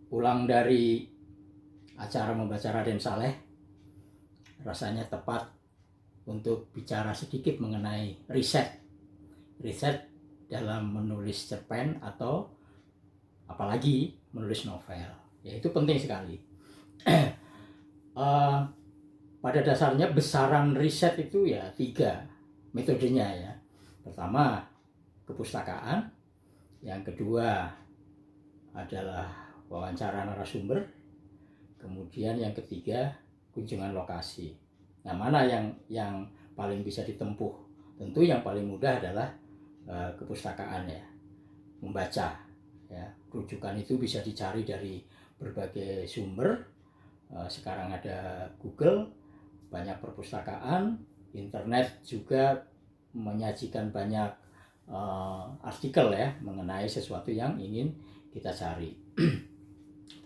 Pulang dari acara membaca Raden Saleh, rasanya tepat untuk bicara sedikit mengenai riset dalam menulis cerpen atau apalagi menulis novel. Ya, itu penting sekali. Pada dasarnya besaran riset itu ya 3 metodenya ya. Pertama, kepustakaan. Yang kedua adalah wawancara narasumber. Kemudian yang ketiga, kunjungan lokasi. Nah, mana yang paling bisa ditempuh? Tentu yang paling mudah adalah kepustakaan ya, membaca ya. Rujukan itu bisa dicari dari berbagai sumber. Sekarang ada Google, banyak perpustakaan, internet juga menyajikan banyak artikel ya mengenai sesuatu yang ingin kita cari.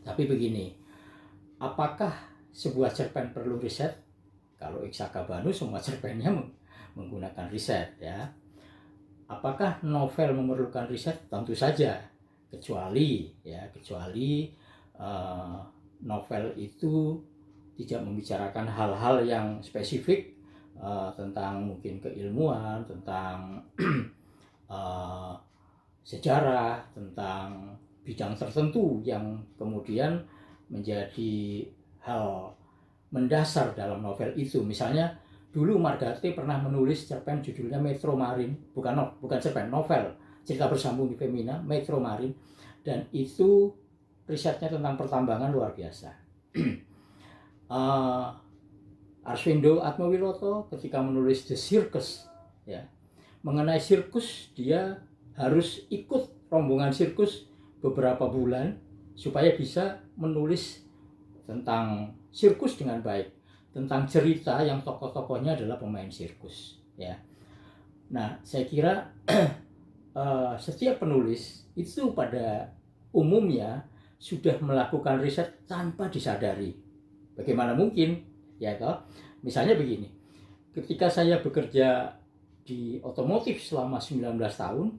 Tapi begini, apakah sebuah cerpen perlu riset? Kalau Iksaka Banu semua cerpennya menggunakan riset ya. Apakah novel memerlukan riset? Tentu saja, kecuali novel itu tidak membicarakan hal-hal yang spesifik tentang mungkin keilmuan, tentang sejarah, tentang bidang tertentu yang kemudian menjadi hal mendasar dalam novel itu. Misalnya dulu Margate pernah menulis cerpen judulnya Metro Marin, bukan cerpen, novel, cerita bersambung di Femina, Metro Marin, dan itu risetnya tentang pertambangan luar biasa. Arswendo Atmawiloto ketika menulis The Circus ya, mengenai sirkus, dia harus ikut rombongan sirkus beberapa bulan supaya bisa menulis tentang sirkus dengan baik, tentang cerita yang tokoh-tokohnya adalah pemain sirkus ya. Nah, saya kira setiap penulis itu pada umumnya sudah melakukan riset tanpa disadari. Bagaimana mungkin ya toh? Misalnya begini, ketika saya bekerja di otomotif selama 19 tahun,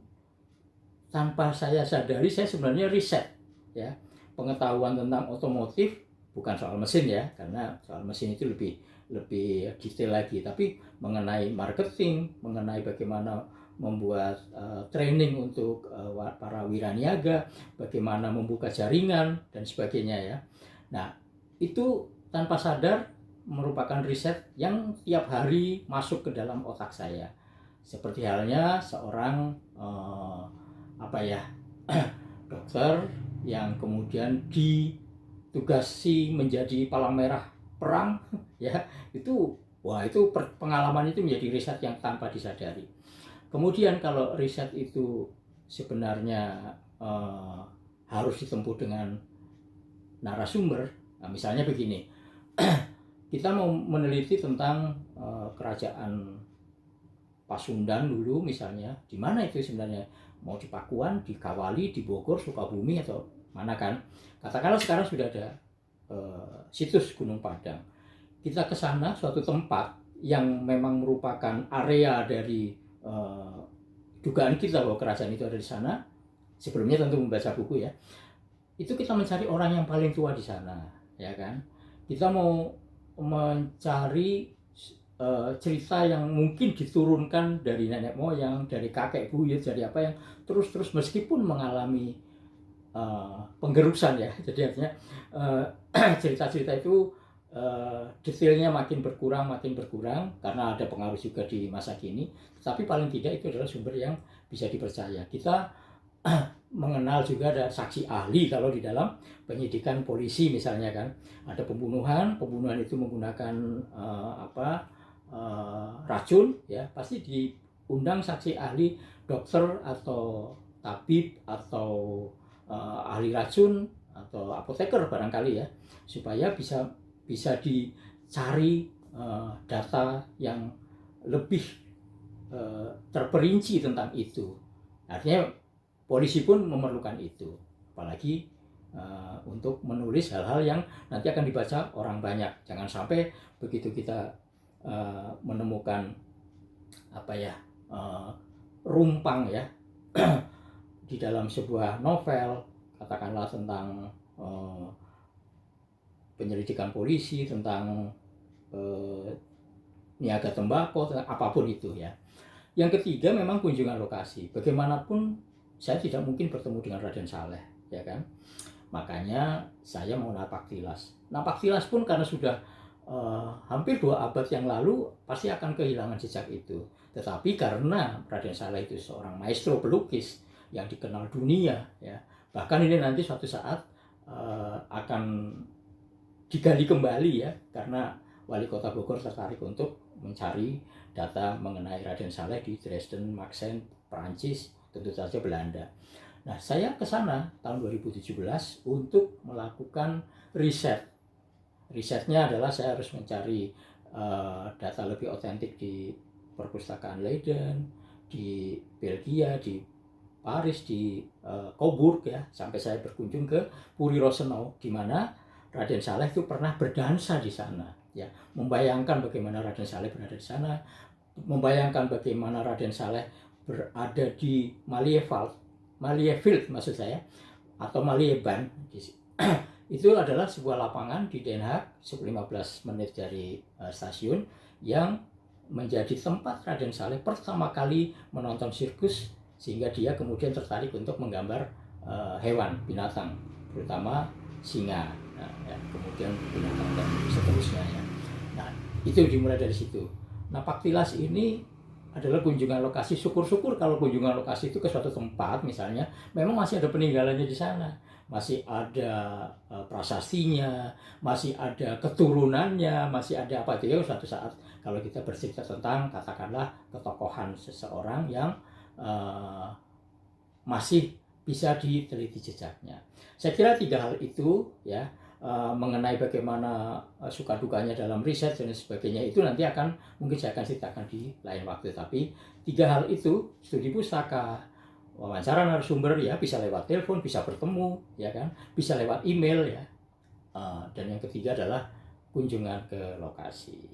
tanpa saya sadari saya sebenarnya riset ya, pengetahuan tentang otomotif, bukan soal mesin ya, karena soal mesin itu lebih detail lagi, tapi mengenai marketing, mengenai bagaimana membuat training untuk para wiraniaga, bagaimana membuka jaringan dan sebagainya ya. Nah, itu tanpa sadar merupakan riset yang tiap hari masuk ke dalam otak saya. Seperti halnya seorang dokter yang kemudian ditugasi menjadi palang merah perang ya, itu pengalaman itu menjadi riset yang tanpa disadari. Kemudian kalau riset itu sebenarnya harus ditempuh dengan narasumber. Nah, misalnya begini, kita mau meneliti tentang kerajaan Pasundan dulu misalnya, di mana itu sebenarnya, mau di Pakuan, di Kawali, di Bogor, Sukabumi, atau mana kan? Katakanlah sekarang sudah ada situs Gunung Padang. Kita ke sana, suatu tempat yang memang merupakan area dari dugaan kita bahwa kerajaan itu ada di sana. Sebelumnya tentu membaca buku ya. Itu kita mencari orang yang paling tua di sana, ya kan? Kita mau mencari cerita yang mungkin diturunkan dari nenek moyang, dari kakek buyut, dari apa yang terus meskipun mengalami penggerusan ya. Jadi artinya cerita-cerita itu detailnya makin berkurang karena ada pengaruh juga di masa kini. Tapi paling tidak itu adalah sumber yang bisa dipercaya. Kita mengenal juga ada saksi ahli kalau di dalam penyidikan polisi misalnya kan, ada pembunuhan itu menggunakan racun ya, pasti diundang saksi ahli, dokter atau tabib atau ahli racun atau apoteker barangkali ya, supaya bisa dicari data yang lebih terperinci tentang itu. Artinya polisi pun memerlukan itu, apalagi untuk menulis hal-hal yang nanti akan dibaca orang banyak. Jangan sampai begitu kita menemukan rumpang ya di dalam sebuah novel, katakanlah tentang eh, penyelidikan polisi, tentang niaga tembakau, tentang apapun itu ya. Yang ketiga memang kunjungan lokasi. Bagaimanapun saya tidak mungkin bertemu dengan Raden Saleh, ya kan? Makanya saya mau napak tilas. Napak tilas pun karena sudah hampir 2 abad yang lalu pasti akan kehilangan jejak itu. Tetapi karena Raden Saleh itu seorang maestro pelukis yang dikenal dunia, ya, bahkan ini nanti suatu saat akan digali kembali ya, karena Wali Kota Bogor tertarik untuk mencari data mengenai Raden Saleh di Dresden, Maxen, Perancis, tentu saja Belanda. Nah, saya ke sana tahun 2017 untuk melakukan riset. Risetnya adalah saya harus mencari data lebih otentik di perpustakaan Leiden, di Belgia, di Paris, di Coburg ya, sampai saya berkunjung ke Puri Rosenau, di mana Raden Saleh itu pernah berdansa di sana. Ya, membayangkan bagaimana Raden Saleh berada di sana, membayangkan bagaimana Raden Saleh berada di Malieveld maksud saya, atau Malieban. Itu adalah sebuah lapangan di Den Haag, 15 menit dari stasiun, yang menjadi tempat Raden Saleh pertama kali menonton sirkus, sehingga dia kemudian tertarik untuk menggambar hewan, binatang, terutama singa, nah, ya, kemudian binatang dan seterusnya ya. Nah, itu dimulai dari situ. Napak tilas ini adalah kunjungan lokasi. Syukur-syukur kalau kunjungan lokasi itu ke suatu tempat misalnya memang masih ada peninggalannya di sana, masih ada prasastinya, masih ada keturunannya, masih ada apa itu ya. Suatu saat kalau kita bercerita tentang katakanlah ketokohan seseorang yang masih bisa diteliti jejaknya. Saya kira 3 hal itu ya, mengenai bagaimana suka dukanya dalam riset dan sebagainya, itu nanti mungkin saya akan ceritakan di lain waktu. Tapi 3 hal itu, studi pustaka, wawancara narasumber ya, bisa lewat telepon, bisa bertemu ya kan, bisa lewat email ya, dan yang ketiga adalah kunjungan ke lokasi.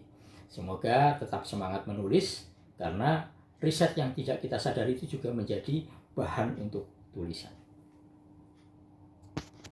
Semoga tetap semangat menulis, karena riset yang tidak kita sadari itu juga menjadi bahan untuk tulisan.